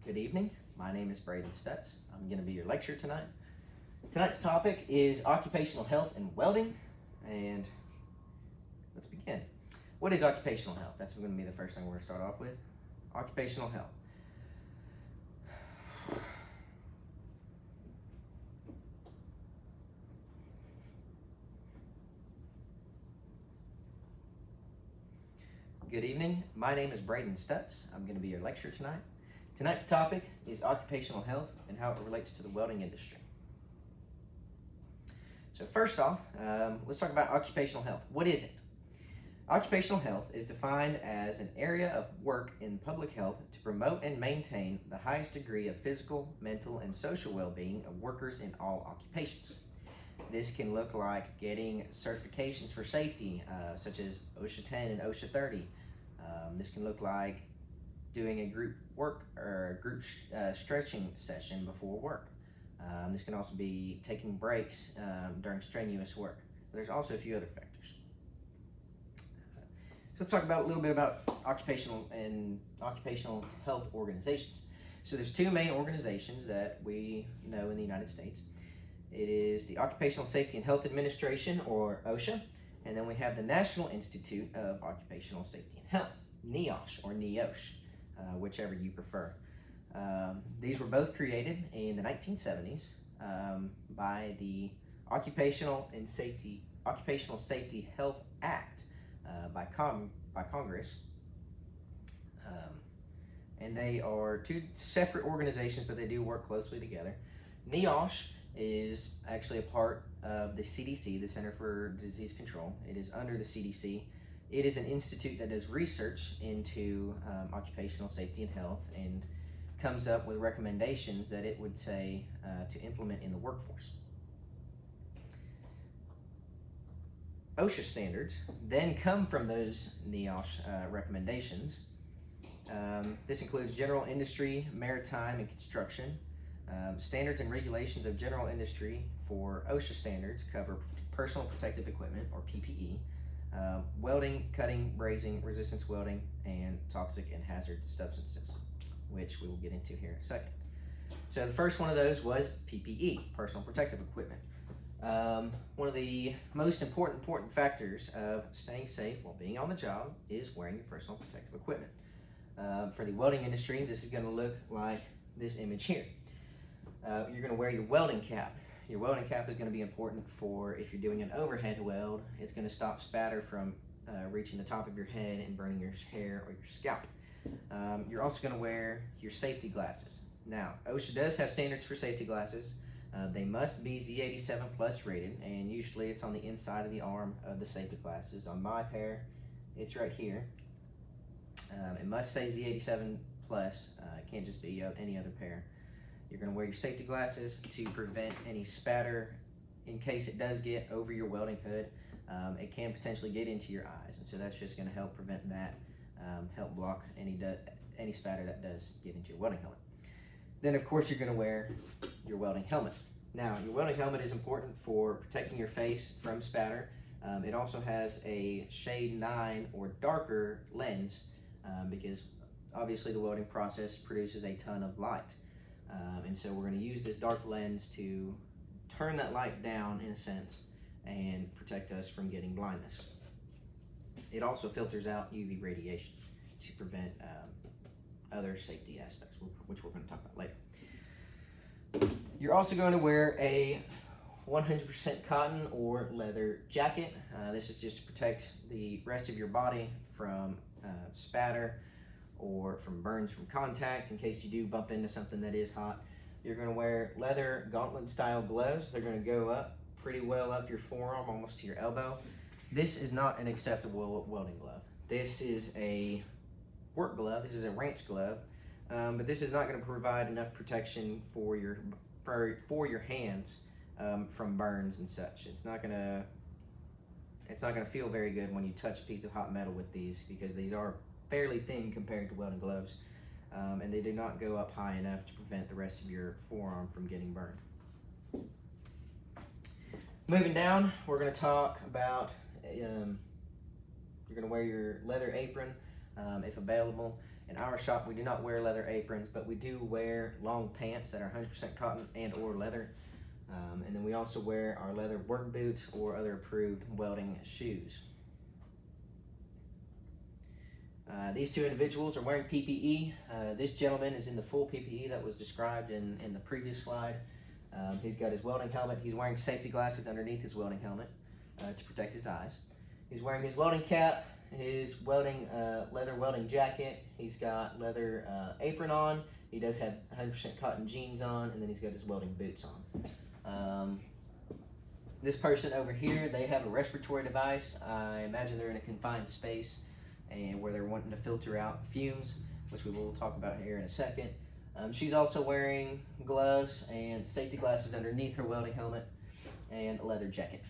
Good evening. My name is Braden Stutz. I'm going to be your lecturer tonight. Tonight's topic is occupational health and welding, and let's begin. What is occupational health? That's going to be the first thing we're going to start off with. Occupational health. Good evening. My name is Braden Stutz. I'm going to be your lecturer tonight. Tonight's topic is occupational health and how it relates to the welding industry. So first off, let's talk about occupational health. What is it? Occupational health is defined as an area of work in public health to promote and maintain the highest degree of physical, mental, and social well-being of workers in all occupations. This can look like getting certifications for safety, such as OSHA 10 and OSHA 30. This can look like doing a group work or a group stretching session before work. This can also be taking breaks during strenuous work. There's also a few other factors. So let's talk about a little bit about occupational health organizations. So there's two main organizations that we know in the United States. It is the Occupational Safety and Health Administration, or OSHA, and then we have the National Institute of Occupational Safety and Health, NIOSH or NIOSH, whichever you prefer. These were both created in the 1970s by the Occupational Safety Health Act by Congress. And they are two separate organizations, but they do work closely together. NIOSH is actually a part of the CDC, the Center for Disease Control. It is under the CDC. It is an institute that does research into occupational safety and health and comes up with recommendations that it would say to implement in the workforce. OSHA standards then come from those NIOSH recommendations. This includes general industry, maritime, and construction. Standards and regulations of general industry for OSHA standards cover personal protective equipment, or PPE, welding, cutting, brazing, resistance welding, and toxic and hazard substances, which we will get into here in a second. So the first one of those was PPE, personal protective equipment. One of the most important factors of staying safe while being on the job is wearing your personal protective equipment. For the welding industry, this is going to look like this image here. You're going to wear your welding cap. Your welding cap is going to be important for if you're doing an overhead weld. It's going to stop spatter from reaching the top of your head and burning your hair or your scalp. You're also going to wear your safety glasses. Now, OSHA does have standards for safety glasses. They must be Z87 plus rated, and usually it's on the inside of the arm of the safety glasses. On my pair, it's right here. It must say Z87 plus. It can't just be any other pair. You're going to wear your safety glasses to prevent any spatter in case it does get over your welding hood. It can potentially get into your eyes, and so that's just going to help prevent that, help block any spatter that does get into your welding helmet. Then, of course, you're going to wear your welding helmet. Now, your welding helmet is important for protecting your face from spatter. It also has a shade 9 or darker lens because obviously the welding process produces a ton of light. And so we're going to use this dark lens to turn that light down in a sense and protect us from getting blindness. It also filters out UV radiation to prevent other safety aspects, which we're going to talk about later. You're also going to wear a 100% cotton or leather jacket. This is just to protect the rest of your body from spatter or from burns from contact in case you do bump into something that is hot. You're going to wear leather gauntlet style gloves. They're going to go up pretty well up your forearm, almost to your elbow. This is not an acceptable welding glove. This is a work glove. This is a ranch glove, but this is not going to provide enough protection for your hands from burns and such. It's not going to feel very good when you touch a piece of hot metal with these, because these are fairly thin compared to welding gloves, and they do not go up high enough to prevent the rest of your forearm from getting burned. Moving down, we're going to talk about you're going to wear your leather apron if available. In our shop, we do not wear leather aprons, but we do wear long pants that are 100% cotton and or leather. And then we also wear our leather work boots or other approved welding shoes. These two individuals are wearing PPE. This gentleman is in the full PPE that was described in the previous slide. He's got his welding helmet. He's wearing safety glasses underneath his welding helmet to protect his eyes. He's wearing his welding cap, his welding leather welding jacket. He's got leather apron on. He does have 100% cotton jeans on, and then he's got his welding boots on. This person over here, they have a respiratory device. I imagine they're in a confined space and where they're wanting to filter out fumes, which we will talk about here in a second. She's also wearing gloves and safety glasses underneath her welding helmet and a leather jacket.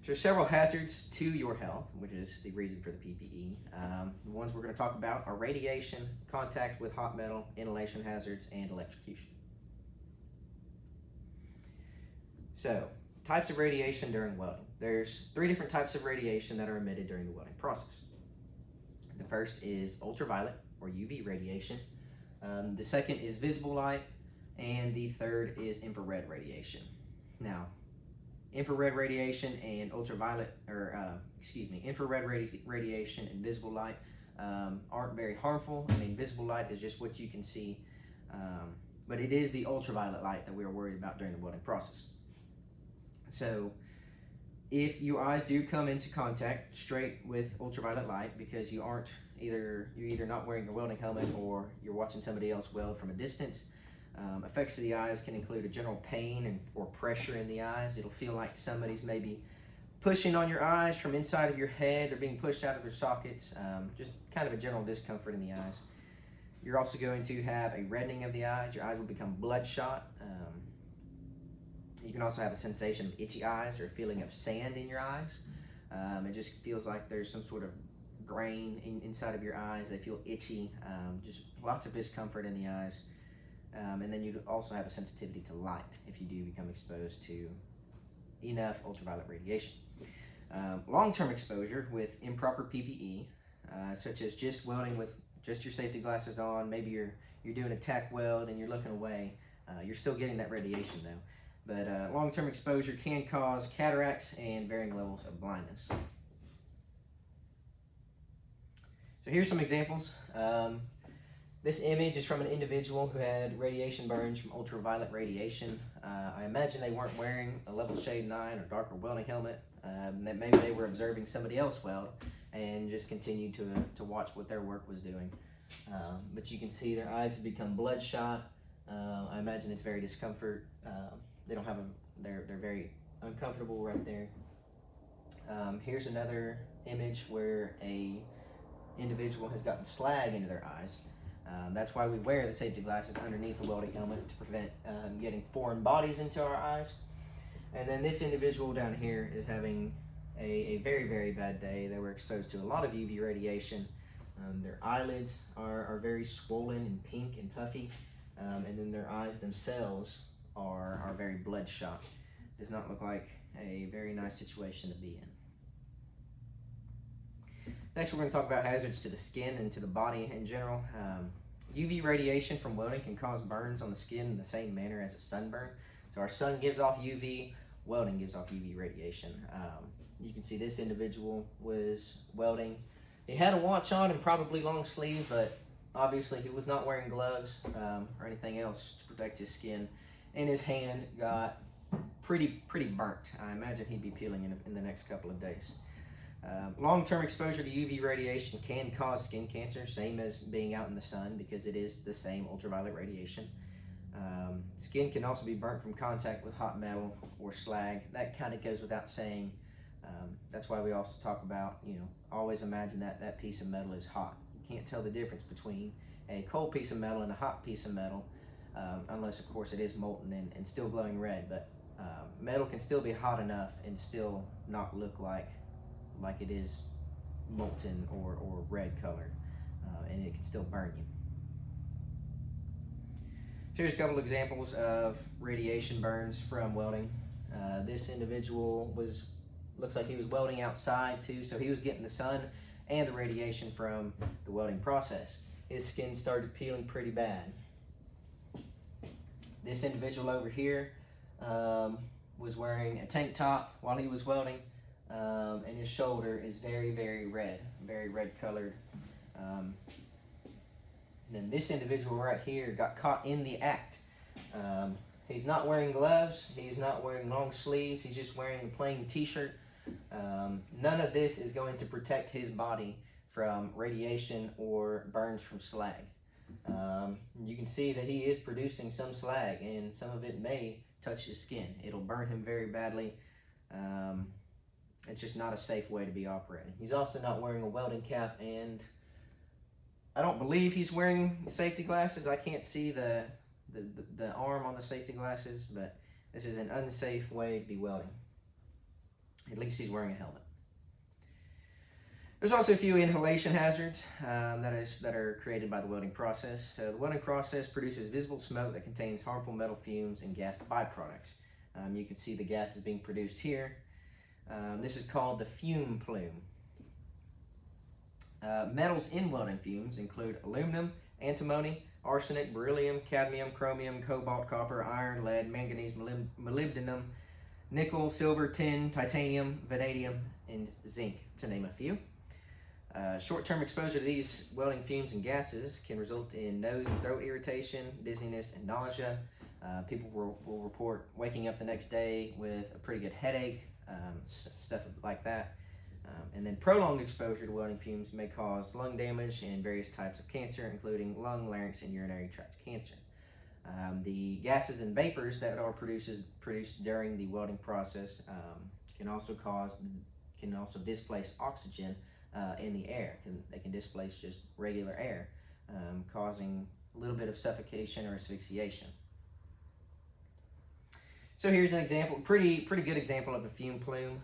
So there's several hazards to your health, which is the reason for the PPE. The ones we're going to talk about are radiation, contact with hot metal, inhalation hazards, and electrocution. So, types of radiation during welding. There's 3 different types of radiation that are emitted during the welding process. The first is ultraviolet or UV radiation. The second is visible light, and the third is infrared radiation. Now, infrared radiation and infrared radiation and visible light aren't very harmful. I mean, visible light is just what you can see, but it is the ultraviolet light that we are worried about during the welding process. So, if your eyes do come into contact straight with ultraviolet light because you're either not wearing your welding helmet or you're watching somebody else weld from a distance, effects to the eyes can include a general pain or pressure in the eyes. It'll feel like somebody's maybe pushing on your eyes from inside of your head. They're being pushed out of their sockets. Just kind of a general discomfort in the eyes. You're also going to have a reddening of the eyes. Your eyes will become bloodshot. You can also have a sensation of itchy eyes or a feeling of sand in your eyes. It just feels like there's some sort of grain inside of your eyes. They feel itchy. Just lots of discomfort in the eyes. And then you also have a sensitivity to light if you do become exposed to enough ultraviolet radiation. Long-term exposure with improper PPE, such as just welding with just your safety glasses on. Maybe you're doing a tack weld and you're looking away. You're still getting that radiation though. But long-term exposure can cause cataracts and varying levels of blindness. So here's some examples. This image is from an individual who had radiation burns from ultraviolet radiation. I imagine they weren't wearing a level shade 9 or darker welding helmet. That maybe they were observing somebody else weld and just continued to watch what their work was doing. But you can see their eyes have become bloodshot. I imagine it's very discomfort. They're very uncomfortable right there. Here's another image where a individual has gotten slag into their eyes. That's why we wear the safety glasses underneath the welding helmet to prevent getting foreign bodies into our eyes. And then this individual down here is having a very, very bad day. They were exposed to a lot of UV radiation. Their eyelids are very swollen and pink and puffy. And then their eyes themselves are very bloodshot. Does not look like a very nice situation to be in. Next, we're going to talk about hazards to the skin and to the body in general. UV radiation from welding can cause burns on the skin in the same manner as a sunburn. So our sun gives off UV, welding gives off UV radiation. You can see this individual was welding. He had a watch on and probably long sleeves, but obviously he was not wearing gloves or anything else to protect his skin. And his hand got pretty burnt. I imagine he'd be peeling in the next couple of days. Long-term exposure to UV radiation can cause skin cancer, same as being out in the sun because it is the same ultraviolet radiation. Skin can also be burnt from contact with hot metal or slag. That kind of goes without saying. That's why we also talk about, always imagine that piece of metal is hot. You can't tell the difference between a cold piece of metal and a hot piece of metal. Unless of course it is molten and still glowing red, but metal can still be hot enough and still not look like it is molten or red colored, and it can still burn you. So here's a couple examples of radiation burns from welding. This individual was looks like he was welding outside too, so he was getting the sun and the radiation from the welding process. His skin started peeling pretty bad. This individual over here was wearing a tank top while he was welding, and his shoulder is very, very red colored. Then this individual right here got caught in the act. He's not wearing gloves, he's not wearing long sleeves, he's just wearing a plain t-shirt. None of this is going to protect his body from radiation or burns from slag. You can see that he is producing some slag, and some of it may touch his skin. It'll burn him very badly. It's just not a safe way to be operating. He's also not wearing a welding cap, and I don't believe he's wearing safety glasses. I can't see the arm on the safety glasses, but this is an unsafe way to be welding. At least he's wearing a helmet. There's also a few inhalation hazards that are created by the welding process. So the welding process produces visible smoke that contains harmful metal fumes and gas byproducts. You can see the gases being produced here. This is called the fume plume. Metals in welding fumes include aluminum, antimony, arsenic, beryllium, cadmium, chromium, cobalt, copper, iron, lead, manganese, molybdenum, nickel, silver, tin, titanium, vanadium, and zinc, to name a few. Short-term exposure to these welding fumes and gases can result in nose and throat irritation, dizziness, and nausea. People will report waking up the next day with a pretty good headache, stuff like that. And then prolonged exposure to welding fumes may cause lung damage and various types of cancer, including lung, larynx, and urinary tract cancer. The gases and vapors that are produced during the welding process can also displace oxygen in the air. They can displace just regular air, causing a little bit of suffocation or asphyxiation. So here's an example, pretty good example of a fume plume.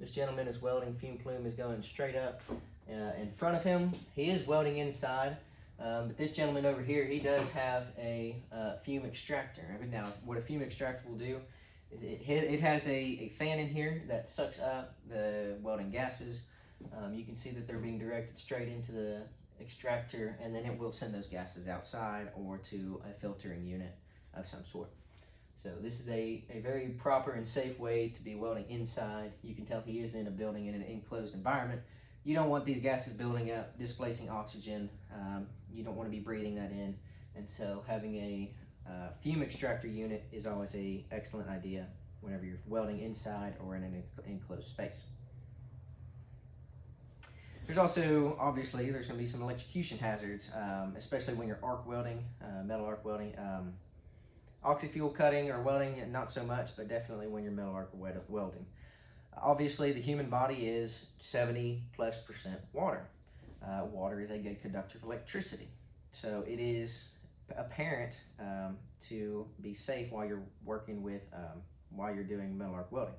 This gentleman is welding. Fume plume is going straight up in front of him. He is welding inside, but this gentleman over here, he does have a fume extractor. Now, what a fume extractor will do is it has a fan in here that sucks up the welding gases. You can see that they're being directed straight into the extractor, and then it will send those gases outside or to a filtering unit of some sort. So this is a very proper and safe way to be welding inside. You can tell he is in a building in an enclosed environment. You don't want these gases building up, displacing oxygen. You don't want to be breathing that in. And so having a fume extractor unit is always an excellent idea whenever you're welding inside or in an enclosed space. There's also, obviously, there's going to be some electrocution hazards, especially when you're arc welding, metal arc welding. Oxy-fuel cutting or welding, not so much, but definitely when you're metal arc welding. Obviously, the human body is 70+% water. Water is a good conductor of electricity. So it is apparent to be safe while you're working with, while you're doing metal arc welding.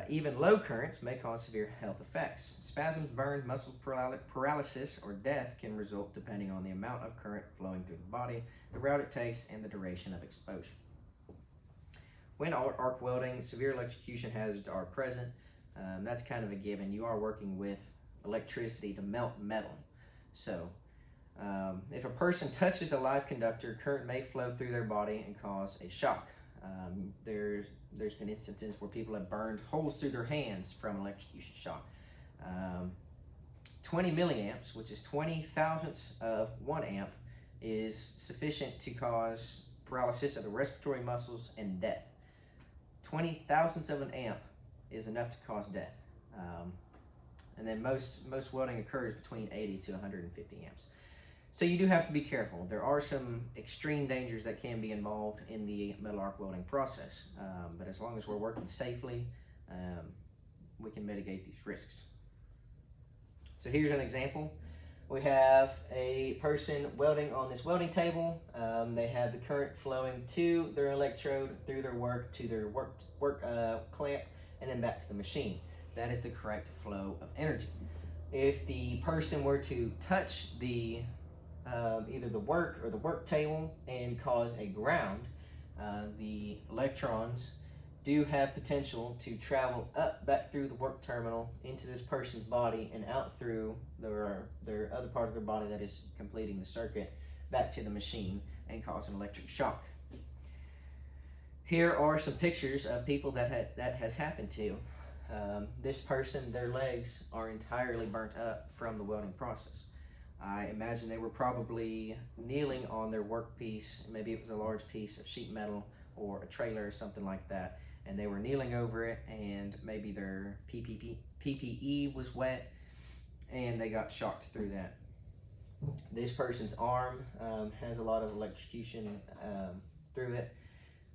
Even low currents may cause severe health effects. Spasms, burn, muscle paralysis, or death can result depending on the amount of current flowing through the body, the route it takes, and the duration of exposure. When arc welding, severe electrocution hazards are present. That's kind of a given. You are working with electricity to melt metal. So if a person touches a live conductor, current may flow through their body and cause a shock. There's been instances where people have burned holes through their hands from electrocution shock. 20 milliamps, which is 20 thousandths of 1 amp, is sufficient to cause paralysis of the respiratory muscles and death. 20 thousandths of an amp is enough to cause death. And then most welding occurs between 80 to 150 amps. So you do have to be careful. There are some extreme dangers that can be involved in the metal arc welding process, but as long as we're working safely, we can mitigate these risks. So here's an example. We have a person welding on this welding table. They have the current flowing to their electrode, through their work, to their work clamp, and then back to the machine. That is the correct flow of energy. If the person were to touch the either the work or the work table and cause a ground, the electrons do have potential to travel up back through the work terminal into this person's body and out through their other part of their body that is completing the circuit back to the machine and cause an electric shock. Here are some pictures of people that has happened to. This person, their legs are entirely burnt up from the welding process. I imagine they were probably kneeling on their workpiece. Maybe it was a large piece of sheet metal or a trailer or something like that, and they were kneeling over it, and maybe their PPE was wet, and they got shocked through that. This person's arm has a lot of electrocution through it.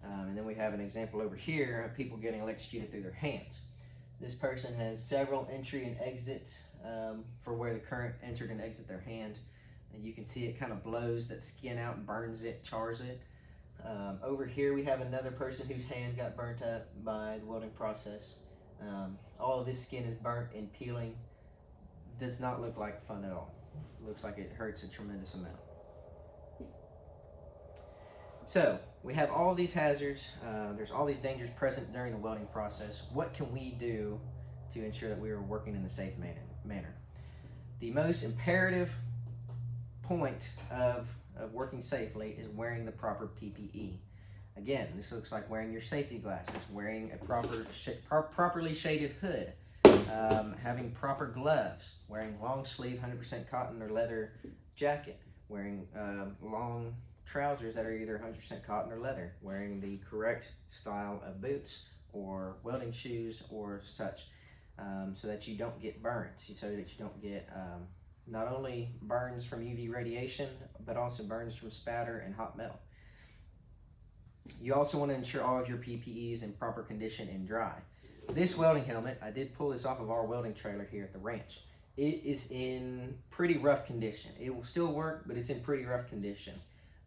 And then we have an example over here of people getting electrocuted through their hands. This person has several entry and exits for where the current entered and exit their hand. And you can see it kind of blows that skin out, burns it, chars it. Over here we have another person whose hand got burnt up by the welding process. All of this skin is burnt and peeling. Does not look like fun at all. Looks like it hurts a tremendous amount. So we have all these hazards. There's all these dangers present during the welding process. What can we do to ensure that we are working in a safe manner? The most imperative point of working safely is wearing the proper PPE. Again, this looks like wearing your safety glasses, wearing a properly shaded hood, having proper gloves, wearing long sleeve 100% cotton or leather jacket, wearing long trousers that are either 100% cotton or leather, wearing the correct style of boots or welding shoes or such, so that you don't get burnt, so that you don't get not only burns from UV radiation, but also burns from spatter and hot metal. You also want to ensure all of your PPE is in proper condition and dry. This welding helmet, I did pull this off of our welding trailer here at the ranch. It is in pretty rough condition. It will still work, but it's in pretty rough condition.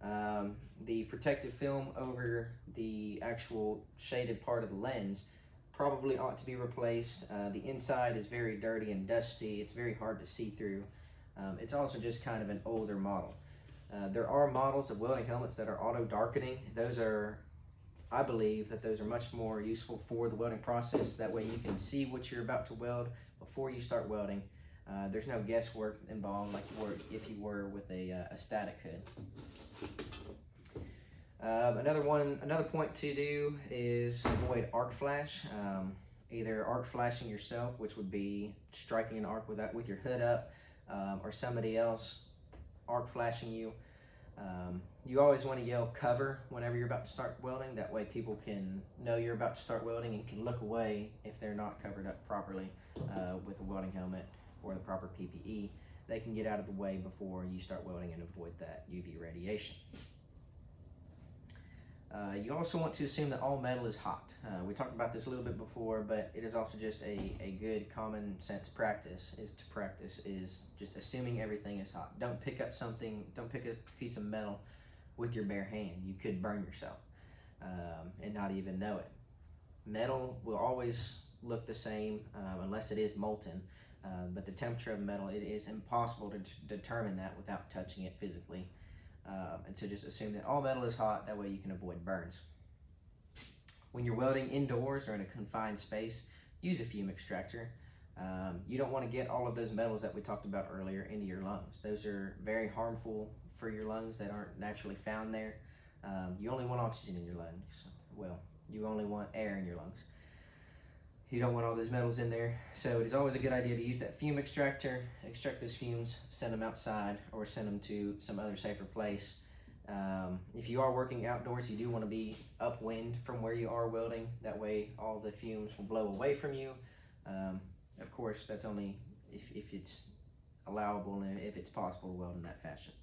The protective film over the actual shaded part of the lens probably ought to be replaced. The inside is very dirty and dusty. It's very hard to see through. It's also just kind of an older model. There are models of welding helmets that are auto darkening. Those are, I believe that those are much more useful for the welding process. That way you can see what you're about to weld before you start welding. There's no guesswork involved like if you were with a static hood. Another point to do is avoid arc flash. Either arc flashing yourself, which would be striking an arc with your hood up, or somebody else arc flashing you. You always want to yell cover whenever you're about to start welding. That way people can know you're about to start welding and can look away if they're not covered up properly with a welding helmet or the proper PPE. They can get out of the way before you start welding and avoid that UV radiation. You also want to assume that all metal is hot. We talked about this a little bit before, but it is also just a good common sense practice is just assuming everything is hot. Don't pick up a piece of metal with your bare hand. You could burn yourself and not even know it. Metal will always look the same unless it is molten, but the temperature of metal, it is impossible to determine that without touching it physically. And so just assume that all metal is hot, that way you can avoid burns. When you're welding indoors or in a confined space, use a fume extractor. You don't want to get all of those metals that we talked about earlier into your lungs. Those are very harmful for your lungs that aren't naturally found there. You only want oxygen in your lungs. Well, you only want air in your lungs. You don't want all those metals in there. So it is always a good idea to use that fume extractor, extract those fumes, send them outside, or send them to some other safer place. If you are working outdoors, you do want to be upwind from where you are welding. That way all the fumes will blow away from you. Of course, that's only if it's allowable and if it's possible to weld in that fashion.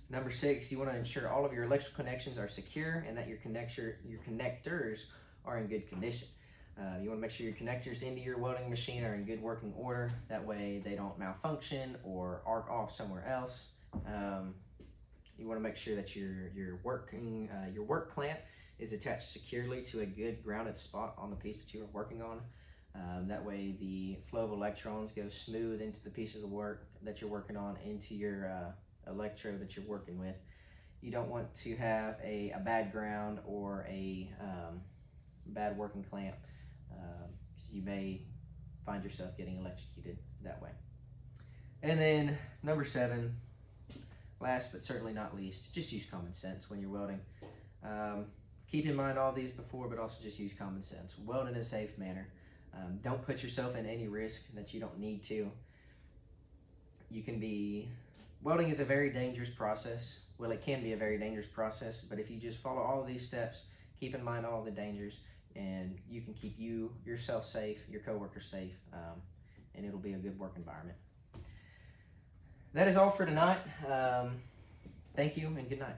Number 6, you want to ensure all of your electrical connections are secure and that your connectors are in good condition. You want to make sure your connectors into your welding machine are in good working order. That way they don't malfunction or arc off somewhere else. You want to make sure that your work clamp is attached securely to a good grounded spot on the piece that you are working on. That way the flow of electrons goes smooth into the pieces of work that you're working on, into your electrode that you're working with. You don't want to have a bad ground or a bad working clamp, because you may find yourself getting electrocuted that way. And then number 7, last but certainly not least, just use common sense when you're welding. Keep in mind all these before, but also just use common sense. Weld in a safe manner. Don't put yourself in any risk that you don't need to. Welding is a very dangerous process. Well, it can be a very dangerous process, but if you just follow all of these steps, keep in mind all the dangers, and you can keep yourself safe, your coworkers safe, and it'll be a good work environment. That is all for tonight. Thank you and good night.